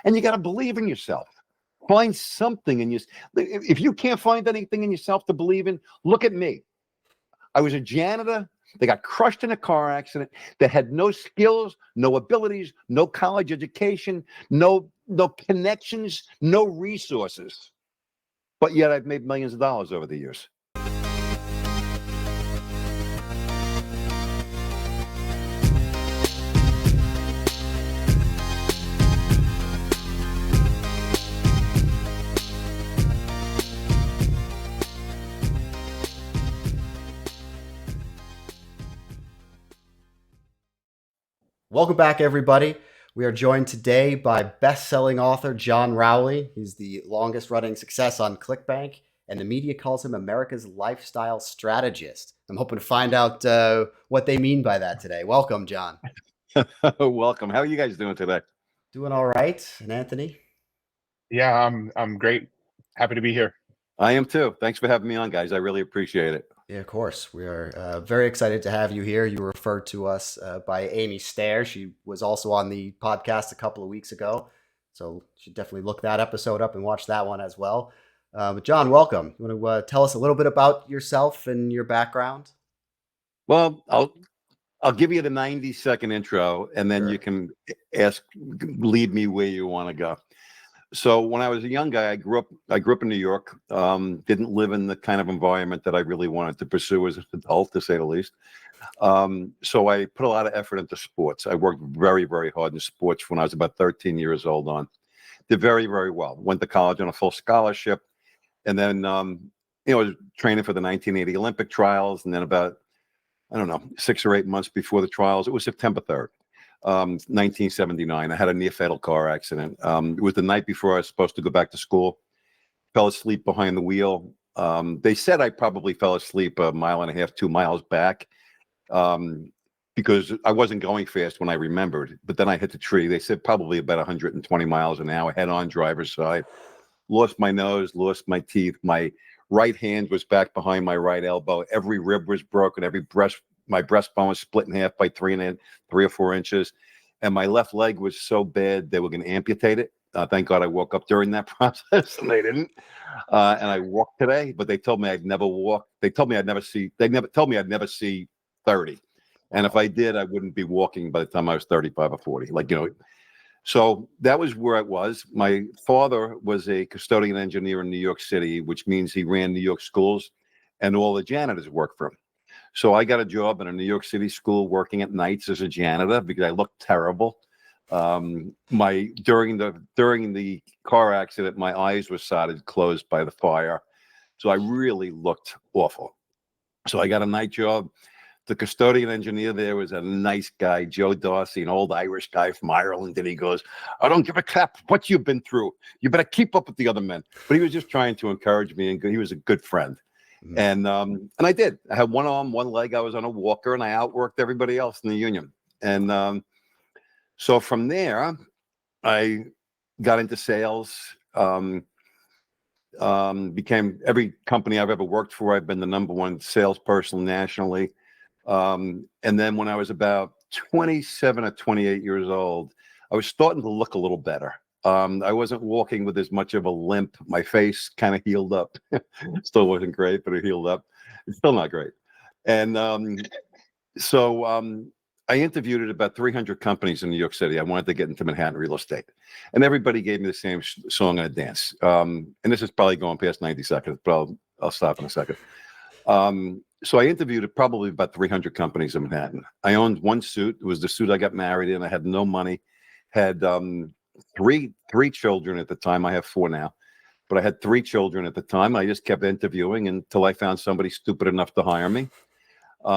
And you got to believe in yourself. Find something in you. If you can't find anything in yourself to believe in, look at me. I was a janitor. They got crushed in a car accident. They had no skills, no abilities, no college education, no connections, no resources. But yet I've made millions of dollars over the years. Welcome back, everybody. We are joined today by best-selling author John Rowley. He's the longest-running success on ClickBank, and the media calls him America's lifestyle strategist. I'm hoping to find out what they mean by that today. Welcome, John. Welcome. How are you guys doing today? Doing all right. And Anthony? Yeah, I'm great. Happy to be here. I am too. Thanks for having me on, guys. I really appreciate it. Yeah, of course. We are very excited to have you here. You were referred to us by Amy Stair. She was also on the podcast a couple of weeks ago. So you should definitely look that episode up and watch that one as well. But John, welcome. You want to tell us a little bit about yourself and your background? Well, I'll give you the 90-second intro, and then you can lead me where you want to go. So when I was a young guy, I grew up in New York. Didn't live in the kind of environment that I really wanted to pursue as an adult, to say the least. So I put a lot of effort into sports. I worked very, very hard in sports when I was about 13 years old on. Did very, very well. Went to college on a full scholarship. And then, I was training for the 1980 Olympic trials. And then about, 6 or 8 months before the trials, it was September 3rd. 1979. I had a near fatal car accident. It was the night before I was supposed to go back to school. Fell asleep behind the wheel. They said I probably fell asleep 1.5 miles, 2 miles back, because I wasn't going fast when I remembered. But then I hit the tree. They said probably about 120 miles an hour, head on driver's side. Lost my nose, lost my teeth. My right hand was back behind my right elbow. Every rib was broken. My breastbone was split in half by 3 or 4 inches. And my left leg was so bad they were going to amputate it. Thank God I woke up during that process, and they didn't. And I walked today, but they told me I'd never walk. They told me I'd never see 30. And if I did, I wouldn't be walking by the time I was 35 or 40. So that was where I was. My father was a custodian engineer in New York City, which means he ran New York schools, and all the janitors worked for him. So I got a job in a New York City school working at nights as a janitor because I looked terrible. During the car accident, my eyes were soldered closed by the fire. So I really looked awful. So I got a night job. The custodian engineer there was a nice guy, Joe Darcy, an old Irish guy from Ireland. And he goes, I don't give a crap what you've been through. You better keep up with the other men. But he was just trying to encourage me, and he was a good friend. And I did. I had one arm, one leg. I was on a walker, and I outworked everybody else in the union. And so from there, I got into sales. Became every company I've ever worked for. I've been the #1 salesperson nationally. And then when I was about 27 or 28 years old, I was starting to look a little better. I wasn't walking with as much of a limp. My face kind of healed up. Still wasn't great, but it healed up. It's still not great. And so I interviewed at about 300 companies in New York City. I wanted to get into Manhattan real estate. And everybody gave me the same song and dance. And this is probably going past 90 seconds, but I'll stop in a second. So I interviewed at probably about 300 companies in Manhattan. I owned one suit. It was the suit I got married in. I had no money. Had three children at the time. I have 4 now, but I had 3 children at the time. I just kept interviewing until I found somebody stupid enough to hire me.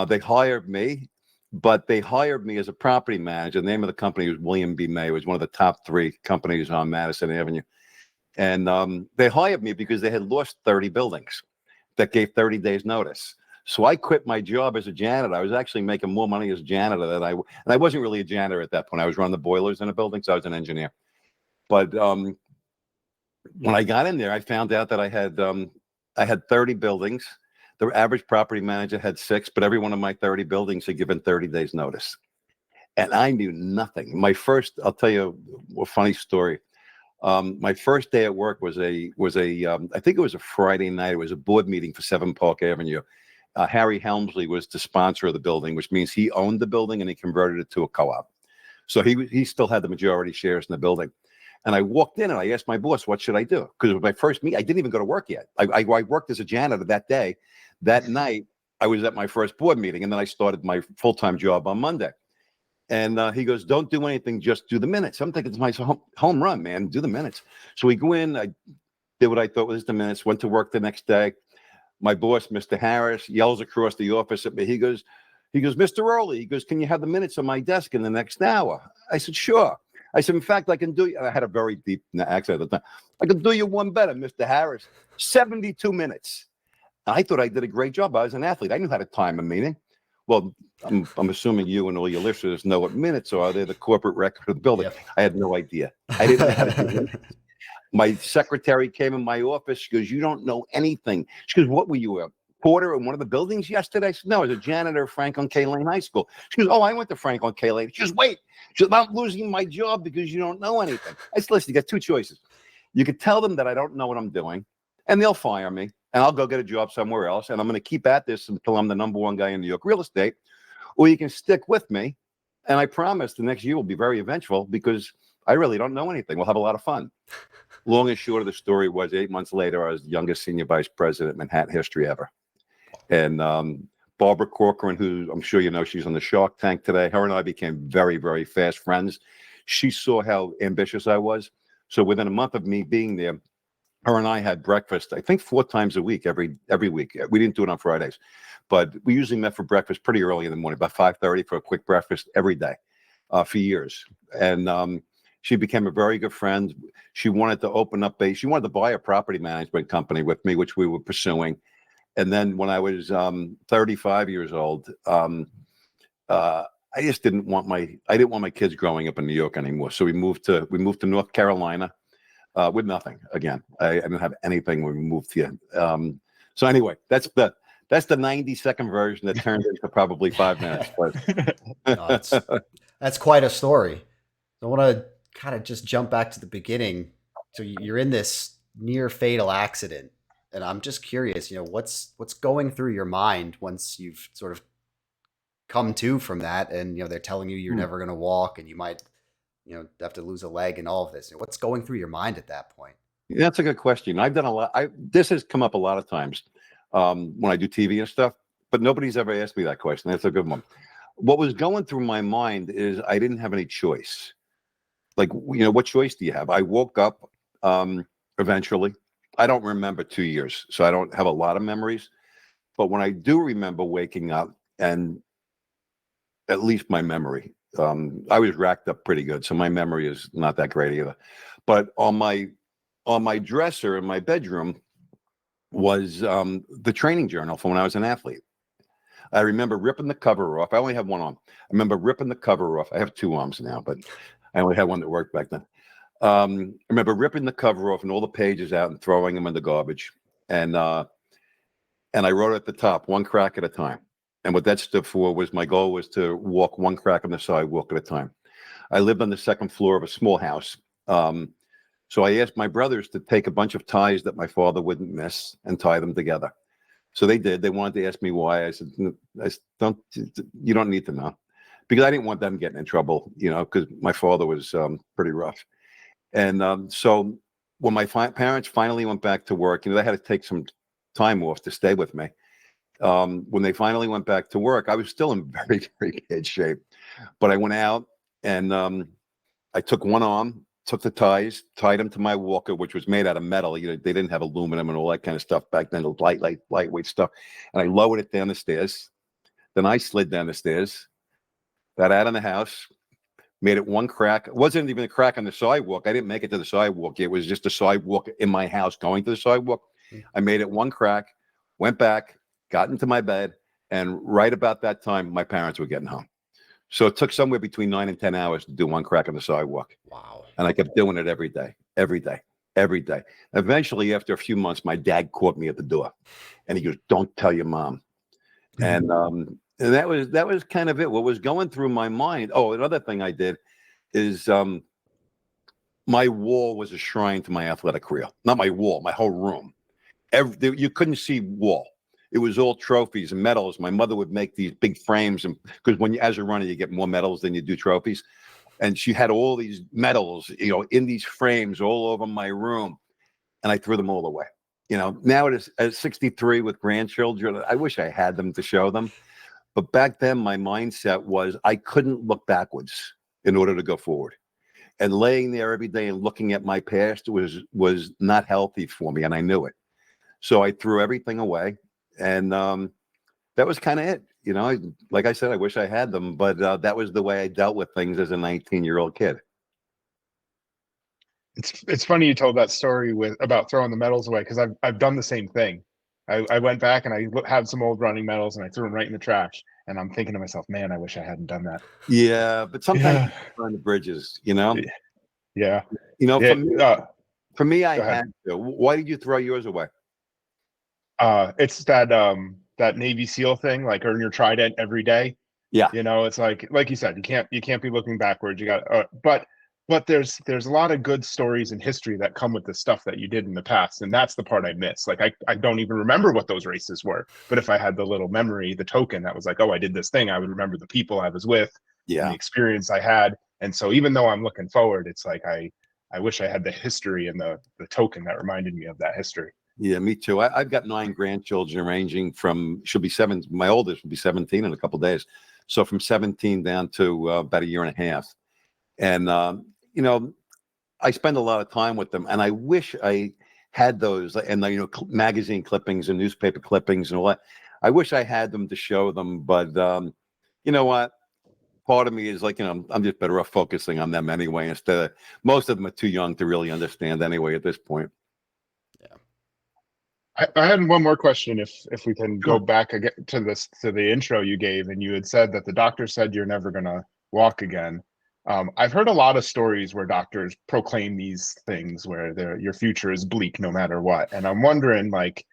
They hired me, but they hired me as a property manager. The name of the company was William B. May. It was one of the top 3 companies on Madison Avenue. And they hired me because they had lost 30 buildings that gave 30 days notice. So I quit my job as a janitor. I was actually making more money as a janitor than and I wasn't really a janitor at that point. I was running the boilers in a building, so I was an engineer. But when I got in there, I found out that I had 30 buildings. The average property manager had 6, but every one of my 30 buildings had given 30 days notice. And I knew nothing. I'll tell you a funny story. My first day at work was I think it was a Friday night. It was a board meeting for 7 Park Avenue. Harry Helmsley was the sponsor of the building, which means he owned the building and he converted it to a co-op. So he still had the majority shares in the building. And I walked in and I asked my boss, what should I do? Because it was my first meeting. I didn't even go to work yet. I worked as a janitor that day. That night, I was at my first board meeting, and then I started my full-time job on Monday. And he goes, don't do anything, just do the minutes. I'm thinking, it's my home run, man. Do the minutes. So we go in, I did what I thought was the minutes, went to work the next day. My boss, Mr. Harris, yells across the office at me. He goes, Mr. Rowley, he goes, can you have the minutes on my desk in the next hour? I said, sure. I said, in fact, I can do you. I had a very deep accent at the time. I can do you one better, Mr. Harris. 72 minutes. I thought I did a great job. I was an athlete. I knew how to time a meeting. Well, I'm assuming you and all your listeners know what minutes are. They're the corporate record of the building. Yep. I had no idea. I didn't know how to do it. My secretary came in my office. She goes, you don't know anything. She goes, what were you, a porter in one of the buildings yesterday? I said, no, I was a janitor at Franklin K. Lane High School. She goes, oh, I went to Franklin K. Lane. She goes, wait. She goes, I'm losing my job because you don't know anything. I said, listen, you got 2 choices. You could tell them that I don't know what I'm doing, and they'll fire me, and I'll go get a job somewhere else, and I'm going to keep at this until I'm the #1 guy in New York real estate. Or you can stick with me, and I promise the next year will be very eventful because I really don't know anything. We'll have a lot of fun. Long and short of the story was 8 months later, I was the youngest senior vice president in Manhattan history ever. And Barbara Corcoran, who I'm sure you know, she's on the Shark Tank today. Her and I became very, very fast friends. She saw how ambitious I was. So within a month of me being there, her and I had breakfast, I think 4 times a week, every week. We didn't do it on Fridays, but we usually met for breakfast pretty early in the morning, about 5:30 for a quick breakfast every day for years. And she became a very good friend. She wanted to open up she wanted to buy a property management company with me, which we were pursuing. And then when I was 35 years old, I just didn't want my kids growing up in New York anymore. So we moved to North Carolina with nothing. Again, I didn't have anything when we moved here. So anyway, that's the 90-second version that turned into probably 5 minutes. No, that's quite a story. I want to kind of just jump back to the beginning. So you're in this near fatal accident, and I'm just curious, what's going through your mind once you've sort of come to from that, and they're telling you you're never going to walk, and you might have to lose a leg, and all of this. What's going through your mind at that point? Yeah, that's a good question. I've done a lot. This has come up a lot of times when I do TV and stuff, but nobody's ever asked me that question. That's a good one. What was going through my mind is I didn't have any choice. Like, what choice do you have? I woke up eventually. I don't remember 2 years, so I don't have a lot of memories. But when I do remember waking up, and at least my memory, I was racked up pretty good, so my memory is not that great either. But on my dresser in my bedroom was the training journal from when I was an athlete. I remember ripping the cover off. I only have one arm. I remember ripping the cover off. I have 2 arms now, but I only had one that worked back then. I remember ripping the cover off and all the pages out and throwing them in the garbage. And I wrote at the top, 1 crack at a time. And what that stood for was my goal was to walk 1 crack on the sidewalk at a time. I lived on the 2nd floor of a small house. So I asked my brothers to take a bunch of ties that my father wouldn't miss and tie them together. So they did. They wanted to ask me why. I said, you don't need to know. Because I didn't want them getting in trouble, because my father was pretty rough. And so when my parents finally went back to work, they had to take some time off to stay with me. When they finally went back to work, I was still in very, very bad shape. But I went out and I took one arm, took the ties, tied them to my walker, which was made out of metal. They didn't have aluminum and all that kind of stuff back then, lightweight stuff. And I lowered it down the stairs. Then I slid down the stairs, got out of the house, made it 1 crack. It wasn't even a crack on the sidewalk. I didn't make it to the sidewalk. It was just a sidewalk in my house going to the sidewalk. I made it 1 crack, went back, got into my bed, and right about that time, my parents were getting home. So it took somewhere between 9 and 10 hours to do 1 crack on the sidewalk. Wow. And I kept doing it every day. Eventually, after a few months, my dad caught me at the door and he goes, don't tell your mom. And that was kind of it. What was going through my mind. Oh, another thing I did is my wall was a shrine to my athletic career. Not my wall, my whole room. You couldn't see wall. It was all trophies and medals. My mother would make these big frames, and because as a runner, you get more medals than you do trophies. And she had all these medals, in these frames all over my room, and I threw them all away. Now at 63 with grandchildren, I wish I had them to show them. But back then, my mindset was I couldn't look backwards in order to go forward. And laying there every day and looking at my past was not healthy for me, and I knew it. So I threw everything away, and that was kind of it. Like I said, I wish I had them, but that was the way I dealt with things as a 19-year-old kid. It's funny you told that story about throwing the medals away, because I've done the same thing. I went back and I had some old running medals and I threw them right in the trash. And I'm thinking to myself, man, I wish I hadn't done that. Yeah, but sometimes you burn the bridges, Yeah. For me, I Go ahead. had to. Why did you throw yours away? It's that Navy SEAL thing, like earn your trident every day. Yeah. It's like you said, you can't be looking backwards. You got, but there's a lot of good stories in history that come with the stuff that you did in the past, and that's the part I miss. Like I don't even remember what those races were, but if I had the little memory, the token that was like, oh, I did this thing, I would remember the people I was with, and the experience I had. And so even though I'm looking forward, it's like I wish I had the history and the token that reminded me of that history. Yeah, me too. I've got 9 grandchildren, ranging from my oldest will be 17 in a couple of days, so from 17 down to about a year and a half. And I spend a lot of time with them, and I wish I had those, and magazine clippings and newspaper clippings and all that. I wish I had them to show them, but you know what? Part of me is like, I'm just better off focusing on them anyway. Instead of, most of them are too young to really understand anyway at this point. I had one more question, if we can go back again to the intro you gave, and you had said that the doctor said you're never going to walk again. I've heard a lot of stories where doctors proclaim these things where your future is bleak no matter what. And I'm wondering, like,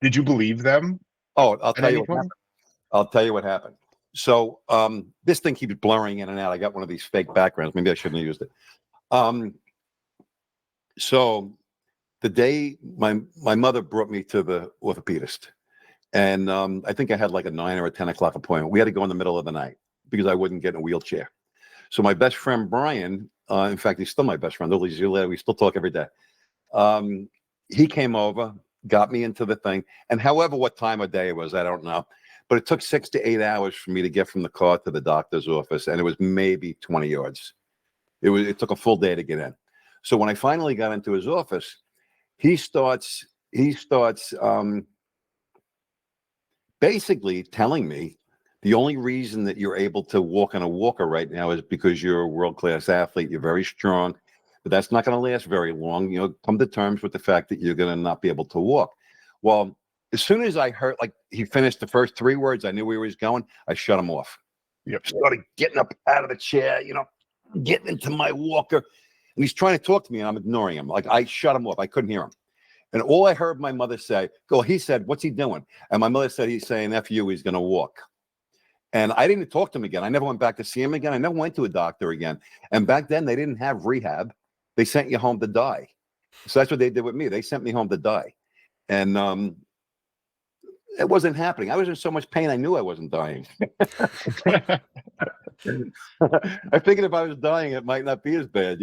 did you believe them? Oh, I'll tell you what happened. So this thing keeps blurring in and out. I got one of these fake backgrounds. Maybe I shouldn't have used it. So the day my mother brought me to the orthopedist, and I think I had like a 9 or a 10 o'clock appointment. We had to go in the middle of the night because I wouldn't get in a wheelchair. So my best friend, Brian, in fact, he's still my best friend. We still talk every day. He came over, got me into the thing. And however, what time of day it was, I don't know. But it took 6 to 8 hours for me to get from the car to the doctor's office. And it was maybe 20 yards. It took a full day to get in. So when I finally got into his office, he starts basically telling me the only reason that you're able to walk on a walker right now is because you're a world-class athlete. You're very strong, but that's not going to last very long. Come to terms with the fact that you're going to not be able to walk. Well, as soon as I heard, like, he finished the first 3 words, I knew where he was going. I shut him off. Yep. Started getting up out of the chair, getting into my walker. And he's trying to talk to me, and I'm ignoring him. Like, I shut him off. I couldn't hear him. And all I heard my mother say, he said, what's he doing? And my mother said, he's saying, F you, he's going to walk. And I didn't talk to him again. I never went back to see him again. I never went to a doctor again. And back then, they didn't have rehab. They sent you home to die. So that's what they did with me. They sent me home to die. And it wasn't happening. I was in so much pain, I knew I wasn't dying. I figured if I was dying, it might not be as bad,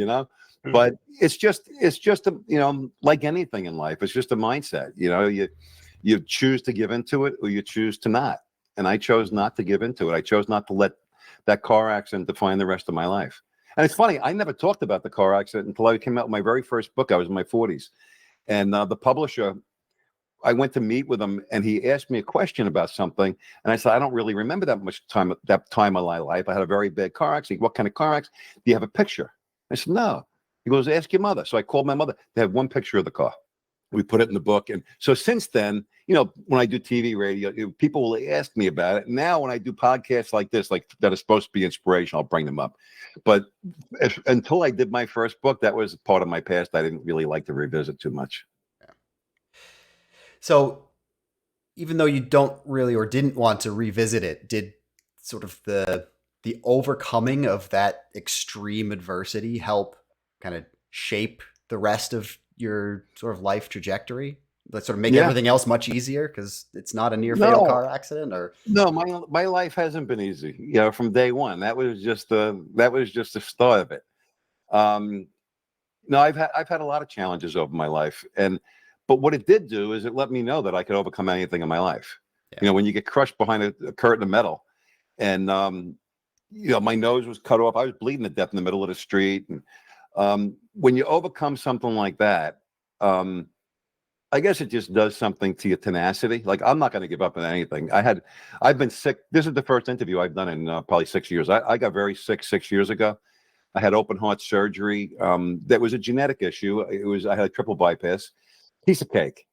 But it's just like anything in life, it's just a mindset. You choose to give into it, or you choose to not. And I chose not to give into it. I chose not to let that car accident define the rest of my life. And it's funny, I never talked about the car accident until I came out with my very first book. I was in my 40s. And the publisher, I went to meet with him, and he asked me a question about something. And I said, I don't really remember that time of my life. I had a very bad car accident. What kind of car accident? Do you have a picture? I said, no. He goes, ask your mother. So I called my mother. They had one picture of the car. We put it in the book. And so since then, when I do TV, radio, people will ask me about it. Now, when I do podcasts like this, like that are supposed to be inspirational, I'll bring them up. But until I did my first book, that was part of my past I didn't really like to revisit too much. Yeah. So even though you don't really or didn't want to revisit it, did sort of the overcoming of that extreme adversity help kind of shape the rest of your sort of life trajectory? That sort of make Yeah. everything else much easier because it's not a near fatal No, car accident, or no, my life hasn't been easy. From day one. That was just the start of it. Um, no, I've had a lot of challenges over my life, but what it did do is it let me know that I could overcome anything in my life. Yeah. When you get crushed behind a curtain of metal, and my nose was cut off. I was bleeding to death in the middle of the street, and when you overcome something like that, I guess it just does something to your tenacity. Like, I'm not going to give up on anything. I've been sick. This is the first interview I've done in probably 6 years. I got very sick 6 years ago. I had open heart surgery. That was a genetic issue. I had a triple bypass. Piece of cake.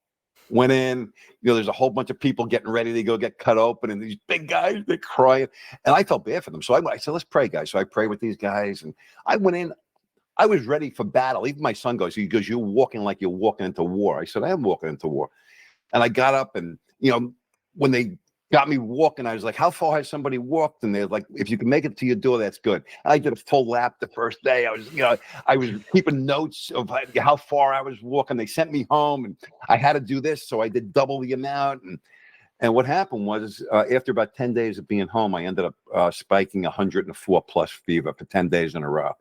Went in, there's a whole bunch of people getting ready to go get cut open, and these big guys, they're crying. And I felt bad for them. So I said, let's pray, guys. So I prayed with these guys, and I went in. I was ready for battle. Even my son goes, you're walking like you're walking into war. I said, I am walking into war. And I got up, and, when they got me walking, I was like, how far has somebody walked? And they're like, if you can make it to your door, that's good. I did a full lap the first day. I was keeping notes of how far I was walking. They sent me home, and I had to do this. So I did double the amount. And what happened was, after about 10 days of being home, I ended up spiking 104 plus fever for 10 days in a row.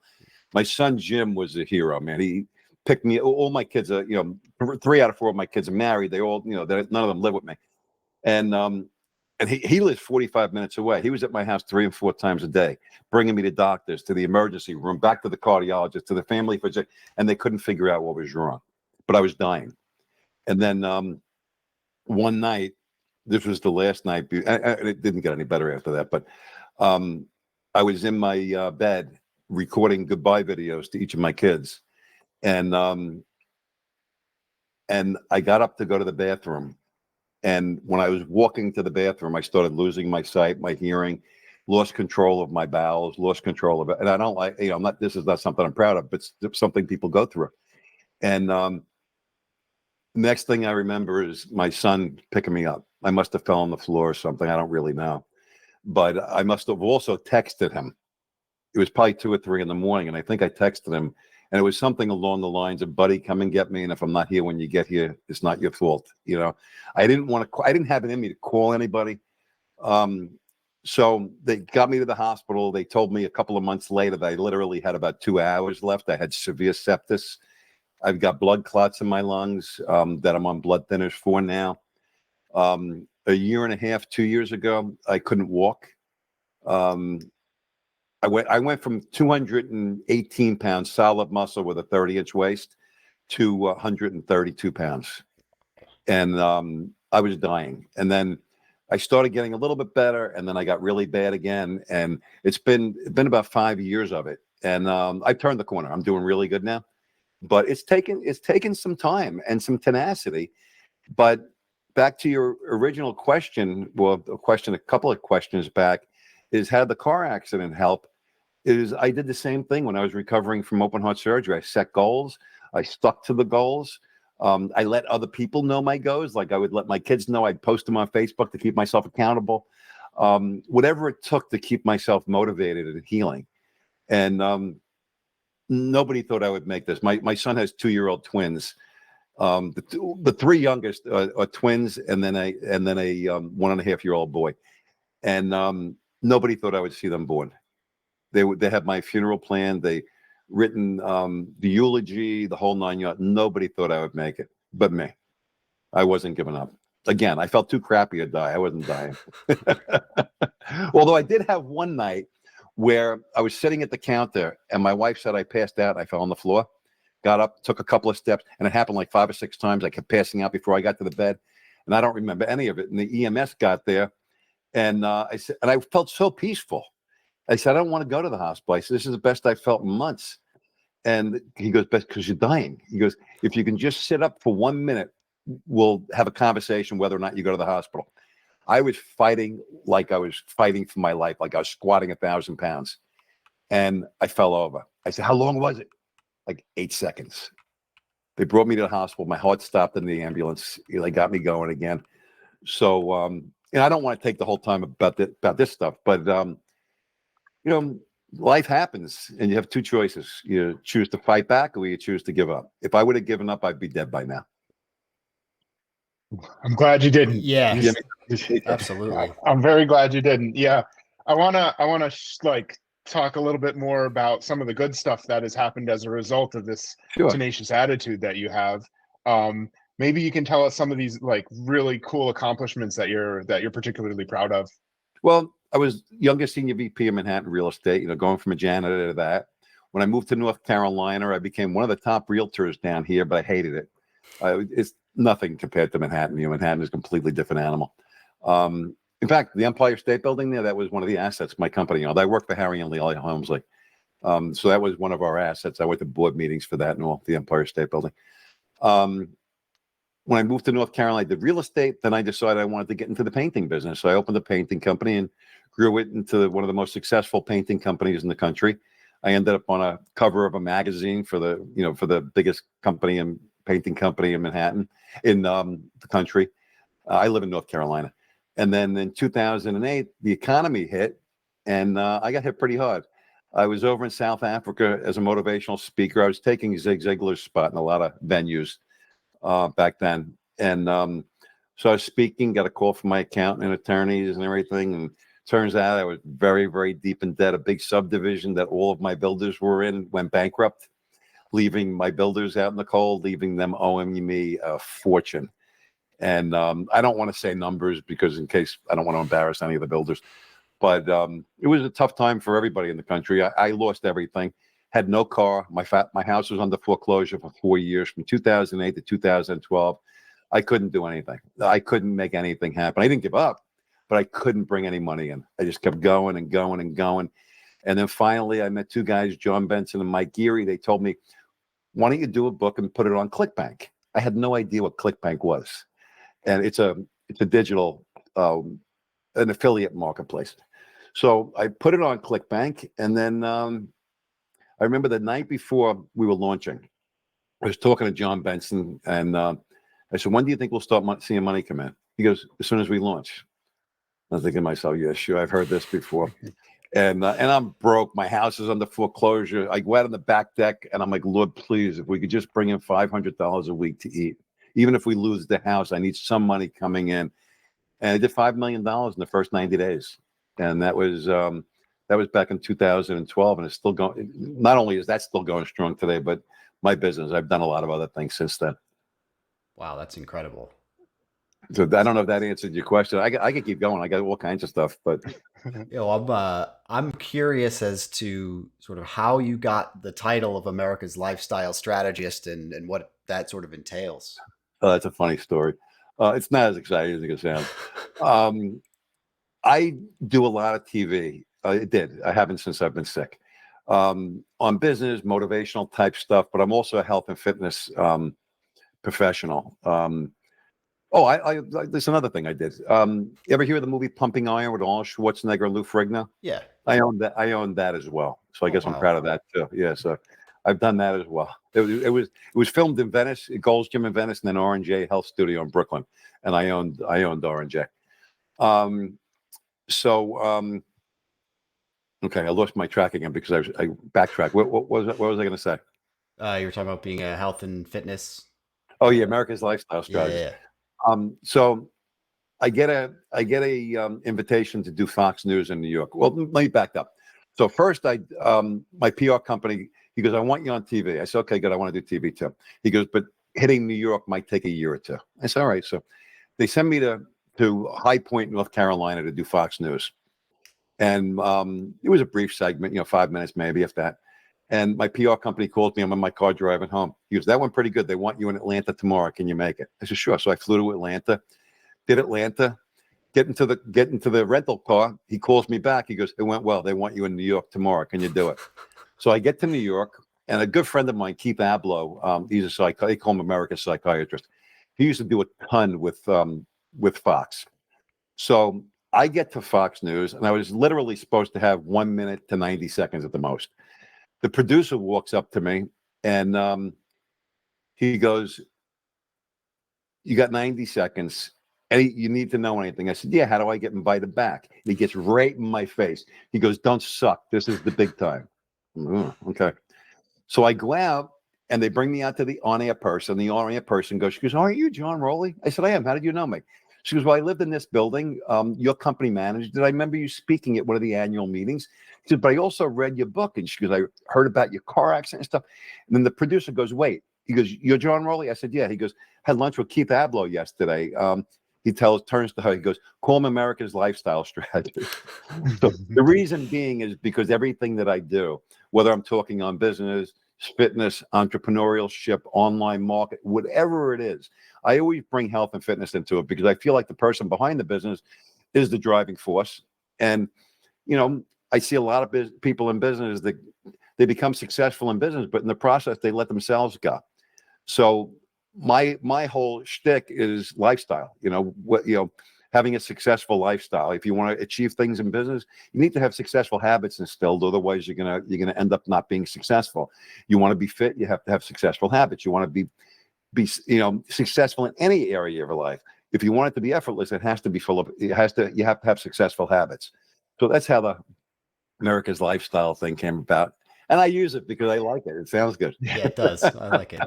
My son, Jim, was a hero, man. He picked me. All my kids are, 3 out of 4 of my kids are married. They all, none of them live with me. And he lives 45 minutes away. He was at my house 3 and 4 times a day, bringing me to doctors, to the emergency room, back to the cardiologist, to the family physician, and they couldn't figure out what was wrong. But I was dying. And then one night, this was the last night. It didn't get any better after that. But I was in my bed recording goodbye videos to each of my kids, and I got up to go to the bathroom. And when I was walking to the bathroom, I started losing my sight, my hearing, lost control of my bowels, lost control of it. And I don't like, this is not something I'm proud of, but it's something people go through. And next thing I remember is my son picking me up. I must have fell on the floor or something. I don't really know. But I must have also texted him. It was probably 2 or 3 in the morning. And I think I texted him. And it was something along the lines of, buddy, come and get me. And if I'm not here when you get here, it's not your fault. I didn't have it in me to call anybody. So they got me to the hospital. They told me a couple of months later that I literally had about 2 hours left. I had severe sepsis. I've got blood clots in my lungs that I'm on blood thinners for now. A year and a half, 2 years ago, I couldn't walk. I went from 218 pounds solid muscle with a 30-inch waist to 132 pounds. And I was dying. And then I started getting a little bit better, and then I got really bad again. And it's been about 5 years of it. And I turned the corner. I'm doing really good now. But it's taken some time and some tenacity. But back to your original question, a couple of questions back, is how the car accident help? I did the same thing when I was recovering from open heart surgery. I set goals. I stuck to the goals. I let other people know my goals. Like I would let my kids know. I'd post them on Facebook to keep myself accountable. Whatever it took to keep myself motivated and healing. And nobody thought I would make this. My son has 2-year-old twins. The 3 youngest are twins, and then a 1.5-year-old boy. And nobody thought I would see them born. They had my funeral planned. They written the eulogy, the whole 9 yards. Nobody thought I would make it, but me. I wasn't giving up. Again, I felt too crappy to die. I wasn't dying. Although I did have one night where I was sitting at the counter, and my wife said I passed out. I fell on the floor, got up, took a couple of steps, and it happened like 5 or 6 times. I kept passing out before I got to the bed, and I don't remember any of it. And the EMS got there, and I said, and I felt so peaceful. I said, I don't want to go to the hospital. I said, this is the best I've felt in months. And he goes, best because you're dying. He goes, if you can just sit up for 1 minute, we'll have a conversation whether or not you go to the hospital. I was fighting like I was fighting for my life, like I was squatting 1,000 pounds. And I fell over. I said, how long was it? Like 8 seconds. They brought me to the hospital. My heart stopped in the ambulance. They got me going again. So, and I don't want to take the whole time about this stuff, but life happens, and you have two choices. You choose to fight back, or you choose to give up. If I would have given up, I'd be dead by now. I'm glad you didn't. Yeah, Yeah, absolutely. I'm very glad you didn't. Yeah. I wanna like talk a little bit more about some of the good stuff that has happened as a result of this sure. tenacious attitude that you have. Maybe you can tell us some of these like really cool accomplishments that you're particularly proud of. Well, I was youngest senior VP of Manhattan real estate, going from a janitor to that. When I moved to North Carolina, I became one of the top realtors down here, but I hated it. It's nothing compared to Manhattan. Manhattan is a completely different animal. In fact, the Empire State Building there, that was one of the assets of my company. I worked for Harry and Lee Helmsley. So that was one of our assets. I went to board meetings for that and all, the Empire State Building. When I moved to North Carolina, I did real estate. Then I decided I wanted to get into the painting business. So I opened a painting company and grew it into one of the most successful painting companies in the country. I ended up on a cover of a magazine for the biggest company and painting company in Manhattan, in the country. I live in North Carolina. And then in 2008, the economy hit, and I got hit pretty hard. I was over in South Africa as a motivational speaker. I was taking Zig Ziglar's spot in a lot of venues back then. And so I was speaking, got a call from my accountant and attorneys and everything. And turns out I was very, very deep in debt. A big subdivision that all of my builders were in went bankrupt, leaving my builders out in the cold, leaving them owing me a fortune. And I don't want to say numbers because in case I don't want to embarrass any of the builders. But it was a tough time for everybody in the country. I lost everything. Had no car. My house was under foreclosure for 4 years, from 2008 to 2012. I couldn't do anything. I couldn't make anything happen. I didn't give up, but I couldn't bring any money in. I just kept going and going and going. And then finally, I met two guys, John Benson and Mike Geary. They told me, why don't you do a book and put it on ClickBank? I had no idea what ClickBank was. And it's a digital, an affiliate marketplace. So I put it on ClickBank, and then I remember the night before we were launching, I was talking to John Benson, and I said, when do you think we'll start seeing money come in? He goes, as soon as we launch. I was thinking to myself, yeah, sure, I've heard this before. And I'm broke. My house is under foreclosure. I go out on the back deck, and I'm like, Lord, please, if we could just bring in $500 a week to eat. Even if we lose the house, I need some money coming in. And I did $5 million in the first 90 days. And that was back in 2012, and it's still going. Not only is that still going strong today, but my business, I've done a lot of other things since then. Wow, that's incredible. So I don't know if that answered your question. I could keep going. I got all kinds of stuff, but I'm curious as to sort of how you got the title of America's Lifestyle Strategist and what that sort of entails. That's a funny story. It's not as exciting as it can sound. I do a lot of TV. I haven't since I've been sick. On business, motivational type stuff, but I'm also a health and fitness professional. There's another thing I did. You ever hear of the movie Pumping Iron with Arnold Schwarzenegger and Lou Ferrigno? Yeah. I own that as well. So I guess wow. I'm proud of that too. Yeah. So I've done that as well. It was filmed in Venice, at Gold's Gym in Venice, and then R&J Health Studio in Brooklyn. And I owned R&J. Okay, I lost my track again because I backtracked. What was I going to say? You were talking about being a health and fitness. Oh yeah, America's Lifestyle Strategist. Yeah. So I get a invitation to do Fox News in New York. Well, let me back up. So first, my PR company, he goes, I want you on TV. I said, okay, good. I want to do TV too. He goes, but hitting New York might take a year or two. I said, all right. So they send me to High Point, North Carolina, to do Fox News. And it was a brief segment, 5 minutes maybe, if that. And my PR company called me. I'm in my car driving home. He goes, that went pretty good. They want you in Atlanta tomorrow. Can you make it? I said, sure. So I flew to Atlanta, did Atlanta, get into the rental car. He calls me back. He goes, it went well. They want you in New York tomorrow. Can you do it? So I get to New York, and a good friend of mine, Keith Abloh, he's they call him America's psychiatrist. He used to do a ton with Fox. So I get to Fox News, and I was literally supposed to have 1 minute to 90 seconds at the most. The producer walks up to me, and he goes, you got 90 seconds, You need to know anything? I said, yeah, how do I get invited back? And he gets right in my face. He goes, don't suck. This is the big time. Okay. So I go out and they bring me out to the on-air person. The on-air person goes, she goes, aren't you John Rowley? I said, I am. How did you know me? She goes, well, I lived in this building. Your company managed it. I remember you speaking at one of the annual meetings. She said, but I also read your book. And she goes, I heard about your car accident and stuff. And then the producer goes, wait. He goes, you're John Rowley? I said, yeah. He goes, had lunch with Keith Abloh yesterday. He turns to her, he goes, call him America's lifestyle strategist. So the reason being is because everything that I do, whether I'm talking on business, fitness, entrepreneurship, online market, whatever it is, I always bring health and fitness into it because I feel like the person behind the business is the driving force. And, you know, I see a lot of people in business that they become successful in business, but in the process, they let themselves go. So my whole shtick is lifestyle, having a successful lifestyle. If you want to achieve things in business, you need to have successful habits instilled. Otherwise, you're gonna end up not being successful. You want to be fit, you have to have successful habits. You want to be successful in any area of your life. If you want it to be effortless, it has to be you have to have successful habits. So that's how the America's lifestyle thing came about. And I use it because I like it. It sounds good. Yeah, it does. I like it.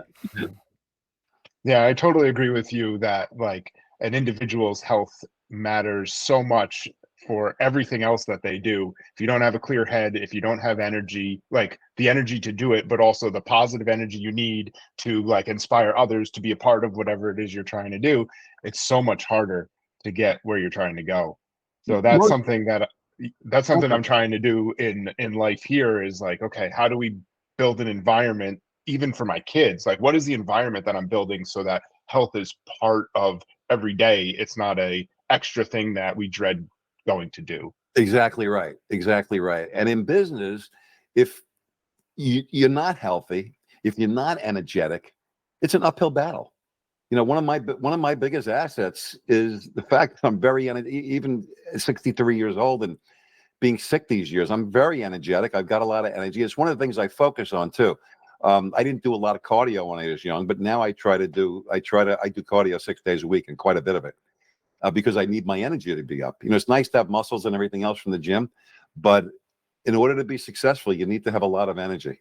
Yeah, I totally agree with you that like an individual's health matters so much for everything else that they do. If you don't have a clear head, if you don't have energy, like the energy to do it, but also the positive energy you need to like inspire others to be a part of whatever it is you're trying to do, it's so much harder to get where you're trying to go. So that's something I'm trying to do in life here is like, okay, how do we build an environment even for my kids? Like, what is the environment that I'm building so that health is part of every day? It's not a extra thing that we dread going to do. Exactly right. Exactly right. And in business, if you're not healthy, if you're not energetic, it's an uphill battle. One of my biggest assets is the fact that I'm very even 63 years old and being sick these years, I'm very energetic. I've got a lot of energy. It's one of the things I focus on too. I didn't do a lot of cardio when I was young, but now I do cardio 6 days a week and quite a bit of it because I need my energy to be up. It's nice to have muscles and everything else from the gym, but in order to be successful, you need to have a lot of energy.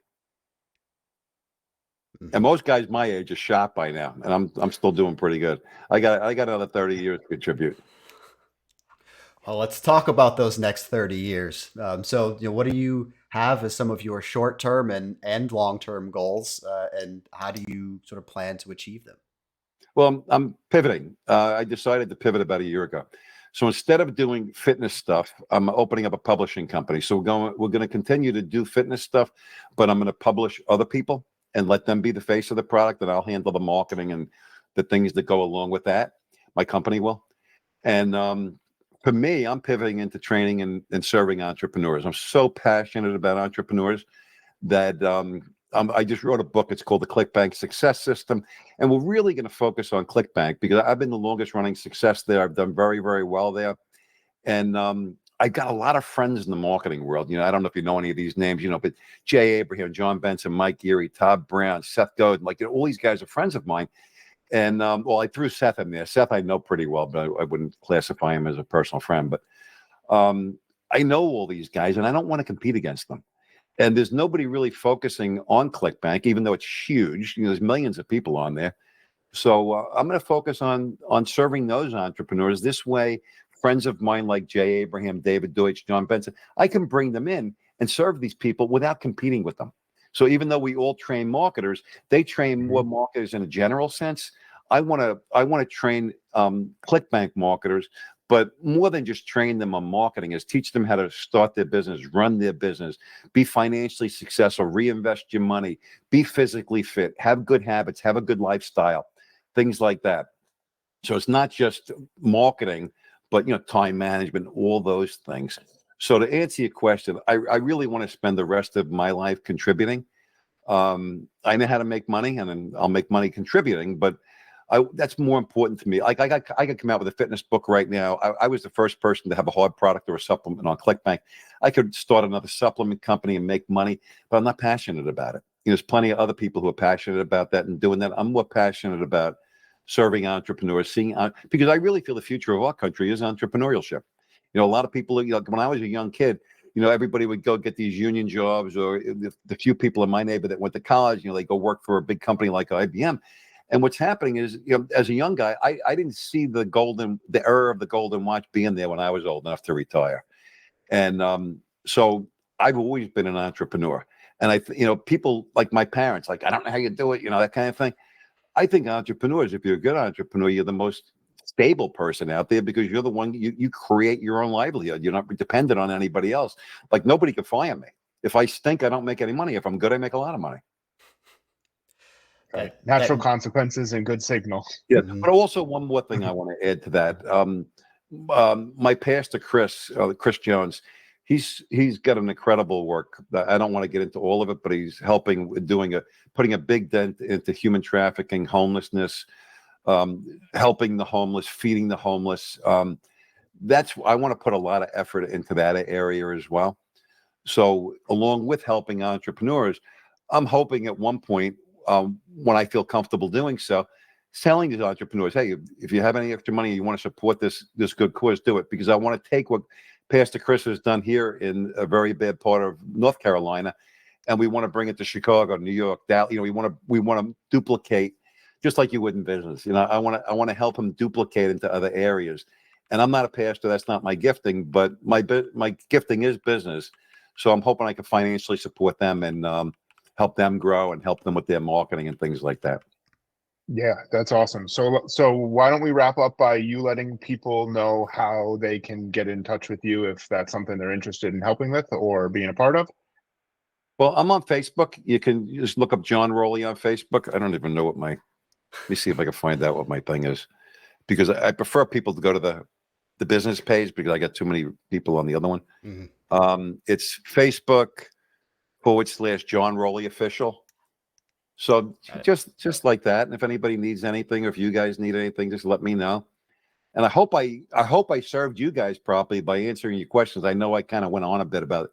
And most guys my age are shot by now, and I'm still doing pretty good. I got another 30 years to contribute. Well, let's talk about those next 30 years. So, what do you have as some of your short-term and long-term goals, and how do you sort of plan to achieve them? Well, I'm pivoting. I decided to pivot about a year ago. So instead of doing fitness stuff, I'm opening up a publishing company. So we're going to continue to do fitness stuff, but I'm going to publish other people and let them be the face of the product, and I'll handle the marketing and the things that go along with that. My company will. And for me, I'm pivoting into training and serving entrepreneurs. I'm so passionate about entrepreneurs that I just wrote a book. It's called The ClickBank Success System. And we're really going to focus on ClickBank because I've been the longest running success there. I've done very, very well there. And I got a lot of friends in the marketing world. I don't know if you know any of these names, but Jay Abraham, John Benson, Mike Geary, Todd Brown, Seth Godin, all these guys are friends of mine. And I threw Seth in there. Seth I know pretty well, but I wouldn't classify him as a personal friend. But I know all these guys, and I don't want to compete against them. And there's nobody really focusing on ClickBank, even though it's huge. There's millions of people on there. So I'm going to focus on serving those entrepreneurs. This way, friends of mine like Jay Abraham, David Deutsch, John Benson, I can bring them in and serve these people without competing with them. So even though we all train marketers, they train more marketers in a general sense. I want to train ClickBank marketers, but more than just train them on marketing is teach them how to start their business, run their business, be financially successful, reinvest your money, be physically fit, have good habits, have a good lifestyle, things like that. So it's not just marketing, but time management, all those things. So to answer your question, I really want to spend the rest of my life contributing. I know how to make money, and then I'll make money contributing, but that's more important to me. Like I could come out with a fitness book right now. I was the first person to have a hard product or a supplement on ClickBank. I could start another supplement company and make money, but I'm not passionate about it. There's plenty of other people who are passionate about that and doing that. I'm more passionate about serving entrepreneurs, because I really feel the future of our country is entrepreneurship. A lot of people, when I was a young kid, everybody would go get these union jobs, or the few people in my neighborhood that went to college, they go work for a big company like IBM. And what's happening is, as a young guy, I didn't see the era of the golden watch being there when I was old enough to retire. And so I've always been an entrepreneur. And people like my parents, like, I don't know how you do it, that kind of thing. I think entrepreneurs, if you're a good entrepreneur, you're the most stable person out there, because you're the one, you create your own livelihood. You're not dependent on anybody else. Like, nobody can fire me. If I stink, I don't make any money. If I'm good, I make a lot of money. Right. Natural consequences and good signal. Yeah. But also, one more thing I want to add to that. My pastor, Chris Jones, he's got an incredible work. I don't want to get into all of it, but he's helping with putting a big dent into human trafficking, homelessness, helping the homeless, feeding the homeless. I want to put a lot of effort into that area as well. So along with helping entrepreneurs, I'm hoping at one point, when I feel comfortable doing so, selling to entrepreneurs, hey, if you have any extra money, you want to support this good cause, do it. Because I want to take what Pastor Chris has done here in a very bad part of North Carolina, and we want to bring it to Chicago, New York, Dallas. We want to duplicate, just like you would in business. I want to help him duplicate into other areas. And I'm not a pastor; that's not my gifting. But my gifting is business, so I'm hoping I can financially support them and help them grow and help them with their marketing and things like that. Yeah, that's awesome. So why don't we wrap up by you letting people know how they can get in touch with you if that's something they're interested in helping with or being a part of? Well, I'm on Facebook. You can just look up John Rowley on Facebook. I don't even know let me see if I can find out what my thing is, because I prefer people to go to the business page, because I got too many people on the other one. Mm-hmm. It's Facebook.com/John Rowley Official. So just like that. And if anybody needs anything, or if you guys need anything, just let me know. And I hope I served you guys properly by answering your questions. I know I kind of went on a bit about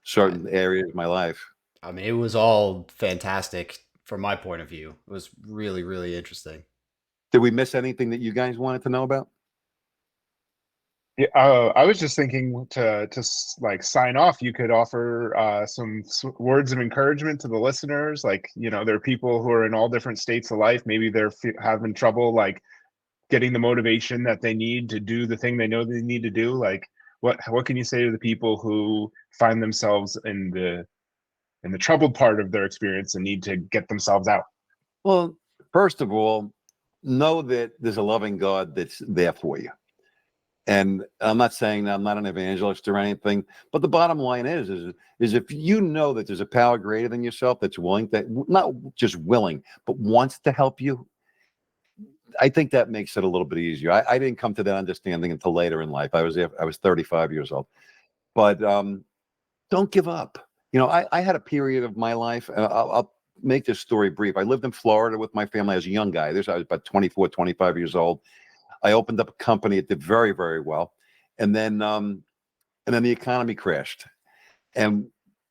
certain areas of my life. I mean, it was all fantastic from my point of view. It was really, really interesting. Did we miss anything that you guys wanted to know about? Yeah, I was just thinking to like sign off. You could offer some words of encouragement to the listeners. Like, there are people who are in all different states of life. Maybe they're having trouble like getting the motivation that they need to do the thing they know they need to do. Like, what can you say to the people who find themselves in the troubled part of their experience and need to get themselves out? Well, first of all, know that there's a loving God that's there for you. And I'm not saying that I'm not an evangelist or anything, but the bottom line is if you know that there's a power greater than yourself that's willing, that not just willing, but wants to help you, I think that makes it a little bit easier. I didn't come to that understanding until later in life. I was 35 years old, but don't give up. I had a period of my life, and I'll make this story brief. I lived in Florida with my family as a young guy. I was about 24, 25 years old. I opened up a company. It did very, very well. And then the economy crashed. And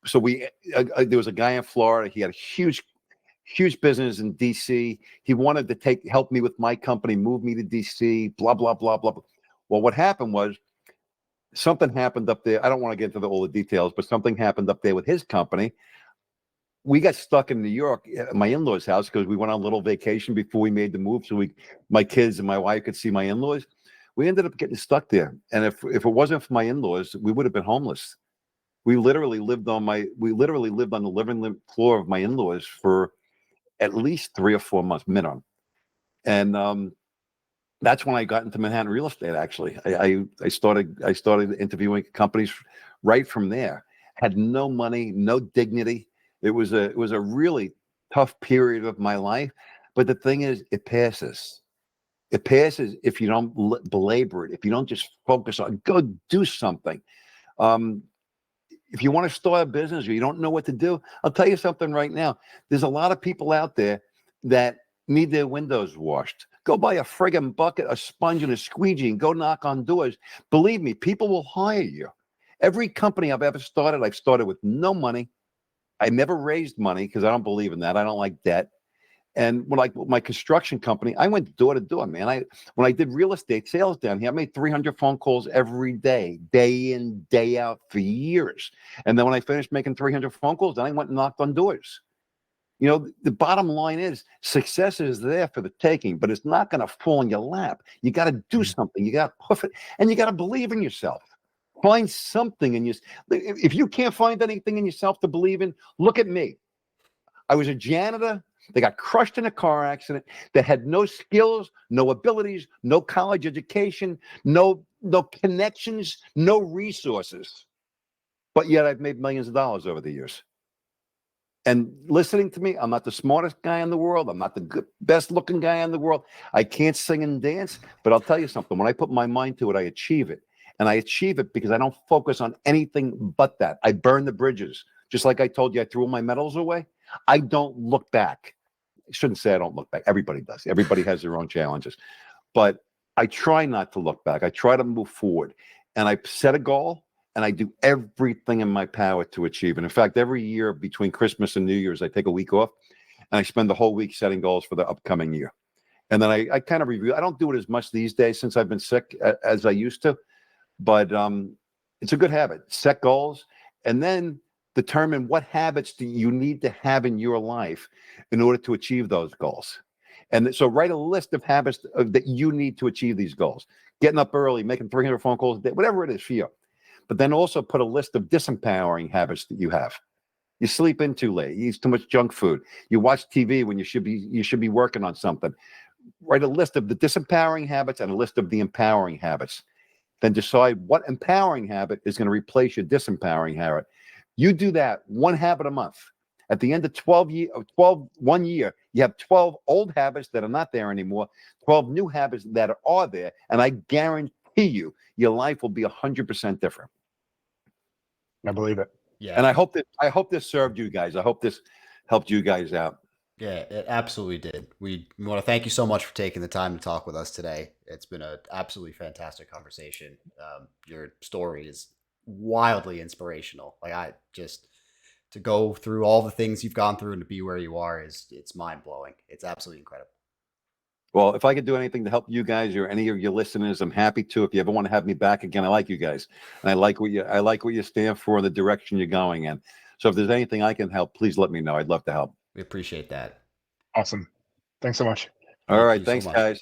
so there was a guy in Florida. He had a huge business in DC. He wanted to help me with my company, move me to DC, blah, blah, blah, blah. Well, what happened was something happened up there. I don't want to get into all the details, but something happened up there with his company. We got stuck in New York at my in-laws' house because we went on a little vacation before we made the move, so my kids and my wife could see my in-laws. We ended up getting stuck there, and if it wasn't for my in-laws, we would have been homeless. We literally lived on the living floor of my in-laws for at least 3 or 4 months minimum, and that's when I got into Manhattan real estate. Actually, I started interviewing companies right from there. Had no money, no dignity. It was a really tough period of my life, but the thing is, it passes. It passes if you don't belabor it. If you don't just focus on, go do something. If you want to start a business or you don't know what to do, I'll tell you something right now. There's a lot of people out there that need their windows washed. Go buy a friggin' bucket, a sponge, and a squeegee, and go knock on doors. Believe me, people will hire you. Every company I've ever started, I've started with no money. I never raised money because I don't believe in that. I don't like debt. And when like my construction company, I went door to door, man. When I did real estate sales down here, I made 300 phone calls every day, day in, day out for years. And then when I finished making 300 phone calls, then I went and knocked on doors. You know, the bottom line is success is there for the taking, but it's not going to fall in your lap. You got to do something. You got to puff it, and you got to believe in yourself. Find something in you. If you can't find anything in yourself to believe in, look at me. I was a janitor. They got crushed in a car accident. That had no skills, no abilities, no college education, no connections, no resources. But yet I've made millions of dollars over the years. And listening to me, I'm not the smartest guy in the world. I'm not the best looking guy in the world. I can't sing and dance, but I'll tell you something. When I put my mind to it, I achieve it. And I achieve it because I don't focus on anything but that. I burn the bridges. Just like I told you, I threw all my medals away. I don't look back. I shouldn't say I don't look back. Everybody does. Everybody has their own challenges. But I try not to look back. I try to move forward. And I set a goal, and I do everything in my power to achieve it. In fact, every year between Christmas and New Year's, I take a week off, and I spend the whole week setting goals for the upcoming year. And then I kind of review. I don't do it as much these days since I've been sick as I used to. But it's a good habit. Set goals, and then determine what habits do you need to have in your life in order to achieve those goals. And so write a list of habits that you need to achieve these goals. Getting up early, making 300 phone calls a day, whatever it is for you. But then also put a list of disempowering habits that you have. You sleep in too late. You eat too much junk food. You watch TV when you should be working on something. Write a list of the disempowering habits and a list of the empowering habits. Then decide what empowering habit is going to replace your disempowering habit. You do that one habit a month. At the end of 1 year, you have 12 old habits that are not there anymore, 12 new habits that are there, and I guarantee you, your life will be 100% different. I believe it. Yeah. And I hope this served you guys. I hope this helped you guys out. Yeah, it absolutely did. We want to thank you so much for taking the time to talk with us today. It's been an absolutely fantastic conversation. Your story is wildly inspirational. Like to go through all the things you've gone through and to be where you are it's mind blowing. It's absolutely incredible. Well, if I could do anything to help you guys or any of your listeners, I'm happy to. If you ever want to have me back again, I like you guys, and I like what you stand for and the direction you're going in. So if there's anything I can help, please let me know. I'd love to help. We appreciate that. Awesome. Thanks so much. All right. Thank you so Thanks, much. guys.